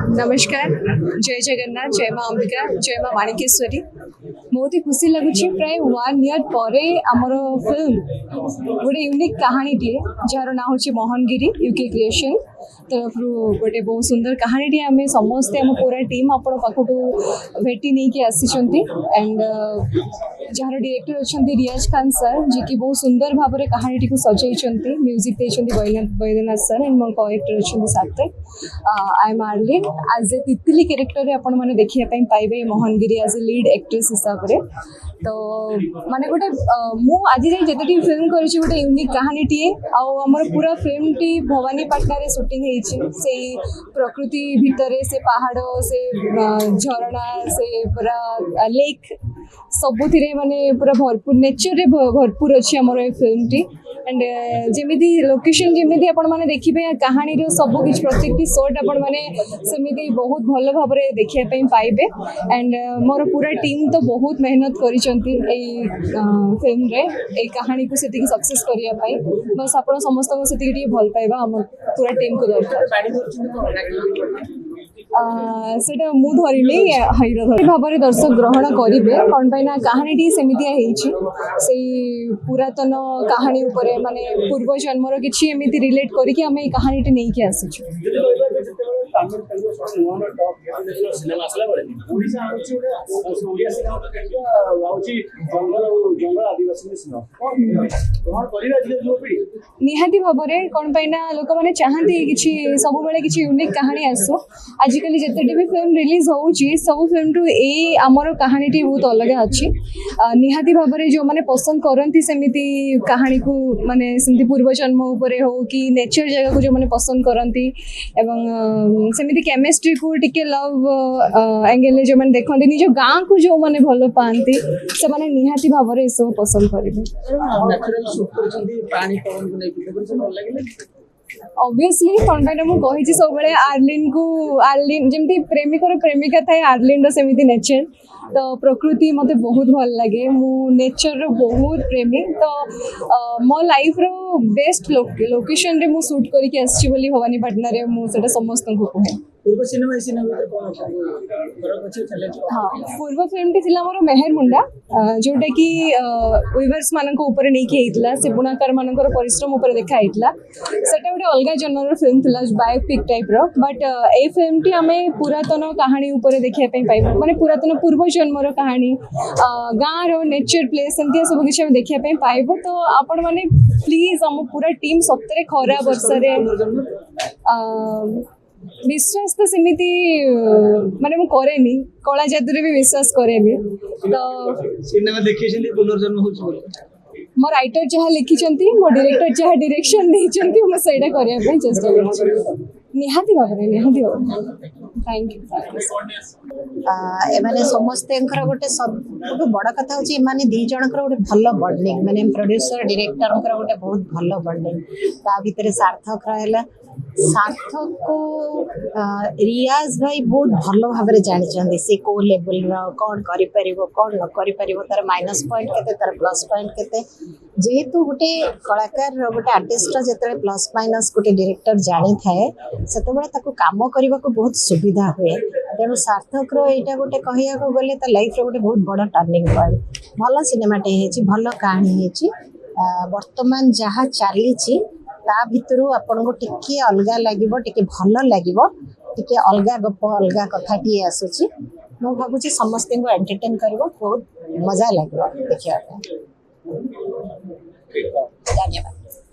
नमस्कार, जय जगन्नाथ, जय माँ अंबिका, जय माँ माणिकेश्वरी। बहुत ही खुशी लगुच प्राय 1 ईयर पर आमर फिल्म गोटे यूनिक कहानी टे जार ना हूँ मोहनगिरी यूके क्रिएशन तरफ गोटे बहुत सुंदर कहानी टे आम समस्ते आम पूरा टीम आपण पाखक भेटी नहीं कि आसी एंड जार डायरेक्टर अच्छा रियाज खान सर जी की बहुत सुंदर भाव में कहानी टी सजाई म्यूजिक देते बैद्यनाथ सर एंड मोर कोएक्टर अच्छा सार्थक। आई एम आर्लिन आज ए तितली कैरेक्टर आपण मैंने देखापी पाइबे मोहनगिरी आज ए लीड एक्ट्रेस हिसाब से। तो माने गोटे आज जाए जिते फिल्म कर गोटे यूनिक कहानी टीए आमर पूरा फिल्म टी भवानीपाटना रे शूटिंग से प्रकृति भितर से पहाड़ से झरणा से पूरा लेक सबुति माने पूरा भरपूर नेचर रे भरपूर अच्छी आमर फिल्म टी एंड जमी लोकेशन जमी आपण मैंने देखिए कहानी सब किसी प्रत्येक शॉट आपण मैंने सेमती बहुत भल भाव में देखापी पाइबे एंड मोर पूरा टीम तो बहुत मेहनत कर फिल्म रे ए कहानी को से सक्सेस करने बस आप समस्त से भल पाइबा आम पूरा टीम को दरकार सेटा मु धरनी हिरो भाव में दर्शक ग्रहण करेंगे कौन पाई कहानी सेमती से पुरातन कहानी उपरे माने पूर्व जन्मर किसी एमती रिलेट करके आम कहानी नहीं कि आसीचु। निहाती भाव में कौन पाई लोक मैंने चाहती कि सब बेले किसी यूनिक कहानी आसू आजिकल जिते भी फिल्म रिलीज होची सब फिल्म टू ए आमर कहानी टी बहुत अलग अच्छी निहाती भाव में जो मैंने पसंद करती सेमती कहानी को माने सेमती पूर्व जन्म उपरे हो कि नेचर जगह को जो मैंने पसंद करती एवं सेमती केमिस्ट्री को टिके लव एंगल जो मैंने देखते निज गाँ को जो मैंने भल पाती से मैंने निहाती भाव में सब पसंद करेंगे। ऑब्वियसली कौन पाई मुझे सब आर्लिन जमी प्रेमिकर प्रेमिका थाए आर्लिन सेमती नेचर तो प्रकृति मते बहुत भल लगे मु नेचर बहुत प्रेमी तो मो लाइफ रो बेस्ट लोकेशन रे मु शूट करके आसी बोली भवानीपाटना रे मु सेटा समस्त को कहे। पूर्व सिनेमा कौन फरक अछि चैलेंज? हाँ पूर्व फिल्म टी थिला मोर मेहर मुंडा जोटा कि वीवर्स मानक ऊपर नहीं किया से बुणाकार मानकर परिश्रम ऊपर देखा हितला सेटा गोटे अलग जनर फिल्म थिला बायोपिक टाइप रो बट ए फिल्म टी आमे पुरातन कहानी ऊपर देखिया पई पाइबो माने पुरातन पूर्व जन्मर कहानी गाँ रो नेचर प्लेस एमती सब किसी आम देखिया पई पाइबो तो आपण माने प्लीज आम पूरा टीम सतरे खरा वर्ष रे विश्वास तो सेमती माने मु करेनी कला जादू भी विश्वास करेनी तो सिनेमा देखिए पुनर्जन्म हो मो राइटर जहाँ लिखिं मो डायरेक्टर जहाँ डायरेक्शन देइछंती मु सेटा करिया पई चेष्टा करछि निहाती भाव थैंक यू। एमाने समस्ते गोटे सब बड़ कथा हूँ एमाने दी जनकर गोटे भल बॉन्डिंग माने प्रोड्यूसर डायरेक्टर गोटे बहुत भल बॉन्डिंग ता भितर सार्थक रहा सार्थक को रियाज भाई बहुत भल भाव में जानी सी को लेवल कौन कर कौन न कर तार माइनस पॉइंट के तार प्लस पॉइंट के जेहेतु गोटे कलाकार गोटे आर्टिस्ट जो प्लस माइनस गोटे डायरेक्टर जानी थाए से काम करने को बहुत सुविधा हुए तेणु सार्थक यहाँ गोटे कहया गले लाइफ रे गोटे बहुत बड़ टर्निंग पॉइंट भल सिनेमाटे भल कहानी वर्तमान जहाँ चली ता भितर आपन को टिके अलग लगे टिके भल लगे टिके अलग गप अलग कथाटी आसूची मु भावुँ समस्त को एंटरटेन कर बहुत मजा लगे देखा।